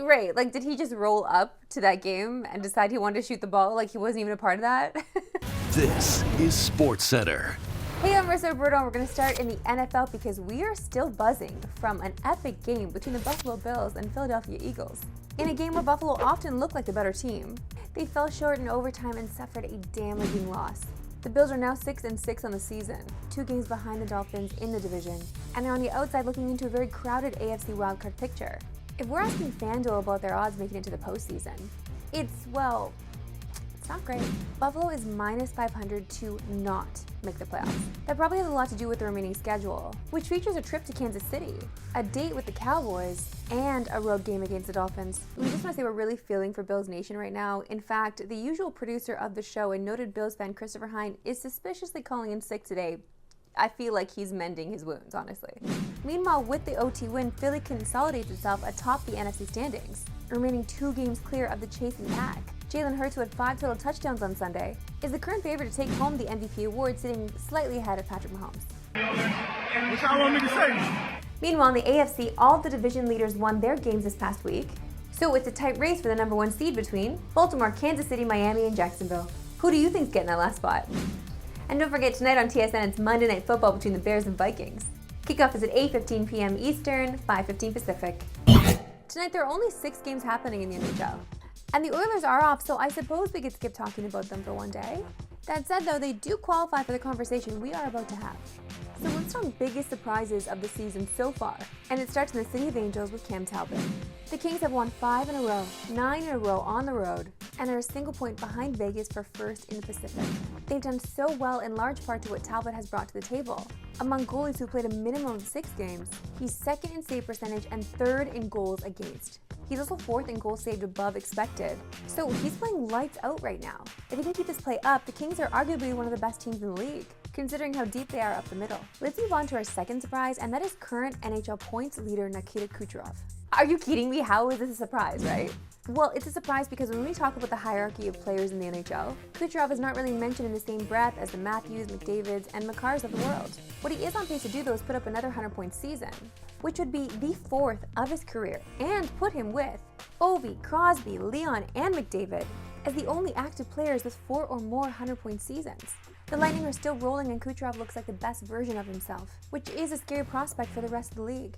Right, like did he just roll up to that game and decide he wanted to shoot the ball like he wasn't even a part of that? This is Sportscentre. Hey, I'm Marissa Roberto, and we're going to start in the NFL because we are still buzzing from an epic game between the Buffalo Bills and Philadelphia Eagles. In a game where Buffalo often looked like the better team, they fell short in overtime and suffered a damaging loss. The Bills are now 6-6 on the season, 2 games behind the Dolphins in the division, and they're on the outside looking into a very crowded AFC wildcard picture. If we're asking FanDuel about their odds making it to the postseason, it's not great. Buffalo is -500 to not make the playoffs. That probably has a lot to do with the remaining schedule, which features a trip to Kansas City, a date with the Cowboys, and a road game against the Dolphins. We just want to say we're really feeling for Bills Nation right now. In fact, the usual producer of the show and noted Bills fan Christopher Hine is suspiciously calling in sick today. I feel like he's mending his wounds, honestly. Meanwhile, with the OT win, Philly consolidates itself atop the NFC standings, remaining 2 games clear of the chasing pack. Jalen Hurts, who had 5 total touchdowns on Sunday, is the current favorite to take home the MVP award, sitting slightly ahead of Patrick Mahomes. What y'all want me to say? Meanwhile, in the AFC, all of the division leaders won their games this past week, so it's a tight race for the number 1 seed between Baltimore, Kansas City, Miami, and Jacksonville. Who do you think's getting that last spot? And don't forget, tonight on TSN, it's Monday Night Football between the Bears and Vikings. Kickoff is at 8:15 p.m. Eastern, 5:15 Pacific. Tonight, there are only 6 games happening in the NHL. And the Oilers are off, so I suppose we could skip talking about them for one day. That said, though, they do qualify for the conversation we are about to have. So let's talk biggest surprises of the season so far. And it starts in the City of Angels with Cam Talbot. The Kings have won 5 in a row, 9 in a row on the road, and are a single point behind Vegas for first in the Pacific. They've done so well in large part to what Talbot has brought to the table. Among goalies who played a minimum of 6 games, he's 2nd in save percentage and 3rd in goals against. He's also 4th in goals saved above expected. So he's playing lights out right now. If he can keep this play up, the Kings are arguably one of the best teams in the league, considering how deep they are up the middle. Let's move on to our second surprise, and that is current NHL points leader Nikita Kucherov. Are you kidding me? How is this a surprise, right? Well, it's a surprise because when we talk about the hierarchy of players in the NHL, Kucherov is not really mentioned in the same breath as the Matthews, McDavids, and Makars of the world. What he is on pace to do, though, is put up another 100-point season, which would be the 4th of his career, and put him with Ovi, Crosby, Leon, and McDavid as the only active players with 4 or more 100-point seasons. The Lightning are still rolling, and Kucherov looks like the best version of himself, which is a scary prospect for the rest of the league.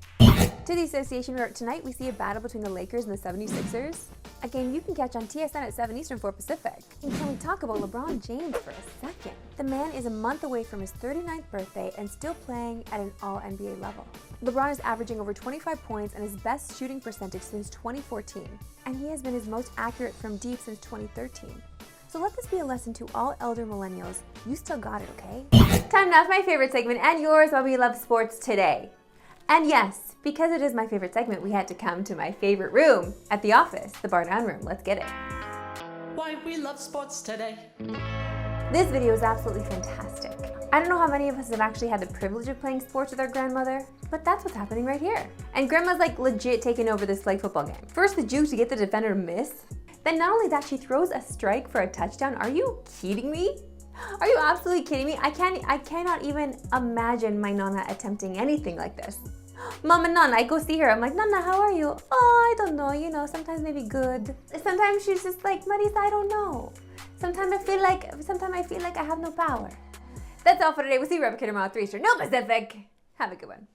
To the association report tonight, we see a battle between the Lakers and the 76ers, a game you can catch on TSN at 7 Eastern, 4 Pacific. And can we talk about LeBron James for a second? The man is a month away from his 39th birthday and still playing at an all-NBA level. LeBron is averaging over 25 points and his best shooting percentage since 2014, and he has been his most accurate from deep since 2013. So let this be a lesson to all elder millennials. You still got it, okay? Time now for my favorite segment and yours while we love sports today. And yes, because it is my favorite segment, we had to come to my favorite room at the office, the bar down room. Let's get it. Why we love sports today. This video is absolutely fantastic. I don't know how many of us have actually had the privilege of playing sports with our grandmother, but that's what's happening right here. And grandma's like legit taking over this flag football game. First the juke to get the defender to miss. Then not only that, she throws a strike for a touchdown. Are you kidding me? Are you absolutely kidding me? I cannot even imagine my Nana attempting anything like this. Mama Nana, I go see her. I'm like, Nana, how are you? Oh, I don't know, sometimes maybe good. Sometimes she's just like, Marisa, I don't know. Sometimes I feel like I have no power. That's all for today. We'll see you right back here tomorrow, 3 Eastern, no Pacific. Have a good one.